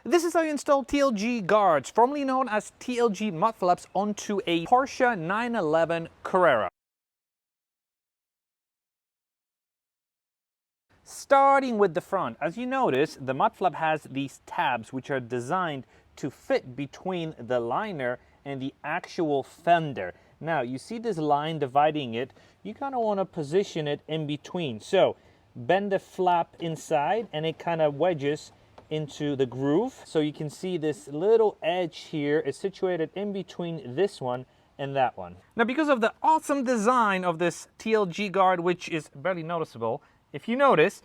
This is how you install TLG guards, formerly known as TLG mud flaps, onto a Porsche 911 Carrera. Starting with the front, as you notice, the mud flap has these tabs which are designed to fit between the liner and the actual fender. Now, you see this line dividing it, you kind of want to position it in between. So, bend the flap inside and it kind of wedges into the groove. So you can see this little edge here is situated in between this one and that one. Now, because of the awesome design of this TLG guard, which is barely noticeable, if you notice,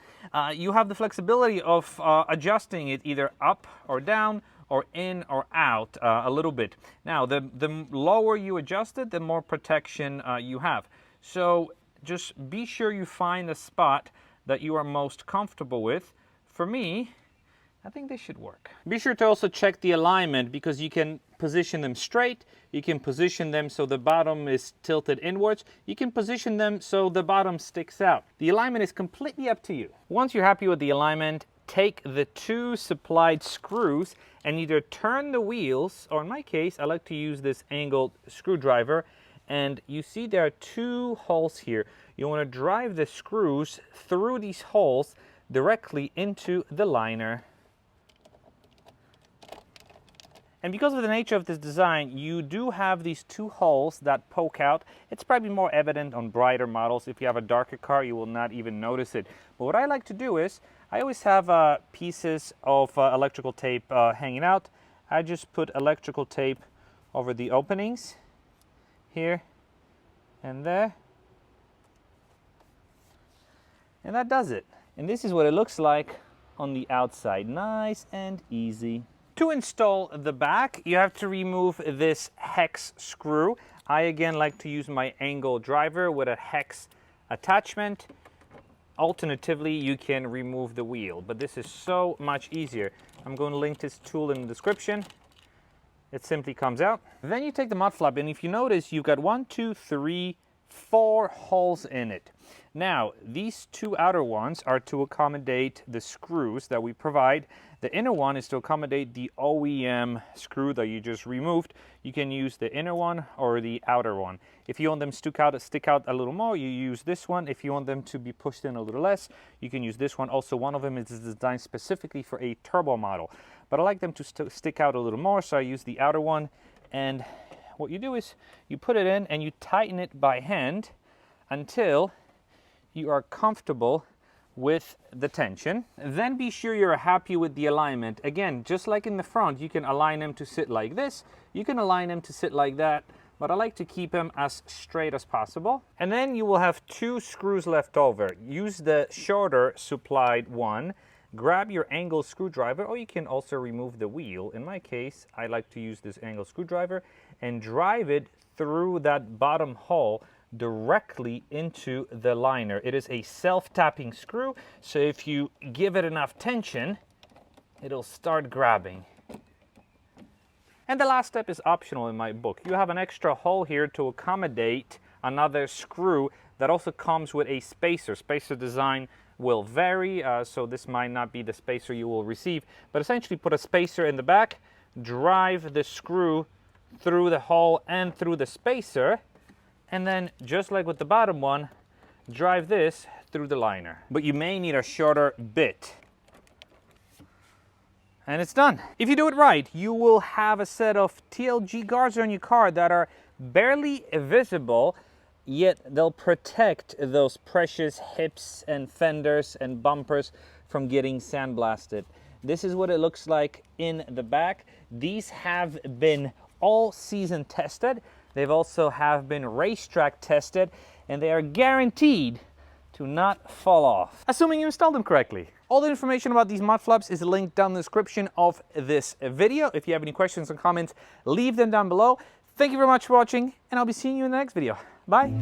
you have the flexibility of adjusting it either up or down or in or out a little bit. Now, the lower you adjust it, the more protection you have. So just be sure you find a spot that you are most comfortable with. For me, I think this should work. Be sure to also check the alignment, because you can position them straight, you can position them so the bottom is tilted inwards, you can position them so the bottom sticks out. The alignment is completely up to you. Once you're happy with the alignment, take the two supplied screws and either turn the wheels, or in my case, I like to use this angled screwdriver, and you see there are two holes here. You want to drive the screws through these holes directly into the liner. And because of the nature of this design, you do have these two holes that poke out. It's probably more evident on brighter models. If you have a darker car, you will not even notice it. But what I like to do is, I always have pieces of electrical tape hanging out. I just put electrical tape over the openings here and there. And that does it. And this is what it looks like on the outside. Nice and easy. To install the back, you have to remove this hex screw. I again like to use my angle driver with a hex attachment. Alternatively, you can remove the wheel, but this is so much easier. I'm going to link this tool in the description. It simply comes out. Then you take the mud flap, and if you notice, you've got 1, 2, 3, 4 holes in it. Now, these two outer ones are to accommodate the screws that we provide. The inner one is to accommodate the OEM screw that you just removed. You can use the inner one or the outer one. If you want them to stick out a little more, you use this one. If you want them to be pushed in a little less, you can use this one. Also, one of them is designed specifically for a turbo model. But I like them to stick out a little more, so I use the outer one. And what you do is you put it in and you tighten it by hand until you are comfortable with the tension. Then be sure you're happy with the alignment. Again, just like in the front, you can align them to sit like this, you can align them to sit like that, but I like to keep them as straight as possible. And then you will have two screws left over. Use the shorter supplied one, grab your angle screwdriver, or you can also remove the wheel. In my case, I like to use this angle screwdriver and drive it through that bottom hole directly into the liner. It is a self-tapping screw, so if you give it enough tension, it'll start grabbing. And the last step is optional in my book. You have an extra hole here to accommodate another screw that also comes with a spacer. Spacer design will vary, so this might not be the spacer you will receive, but essentially put a spacer in the back, drive the screw through the hole and through the spacer, and then, just like with the bottom one, drive this through the liner. But you may need a shorter bit. And it's done. If you do it right, you will have a set of TLG guards on your car that are barely visible, yet they'll protect those precious hips and fenders and bumpers from getting sandblasted. This is what it looks like in the back. These have been all season tested. They've also have been racetrack tested, and they are guaranteed to not fall off, assuming you installed them correctly. All the information about these mud flaps is linked down in the description of this video. If you have any questions or comments, leave them down below. Thank you very much for watching, and I'll be seeing you in the next video. Bye.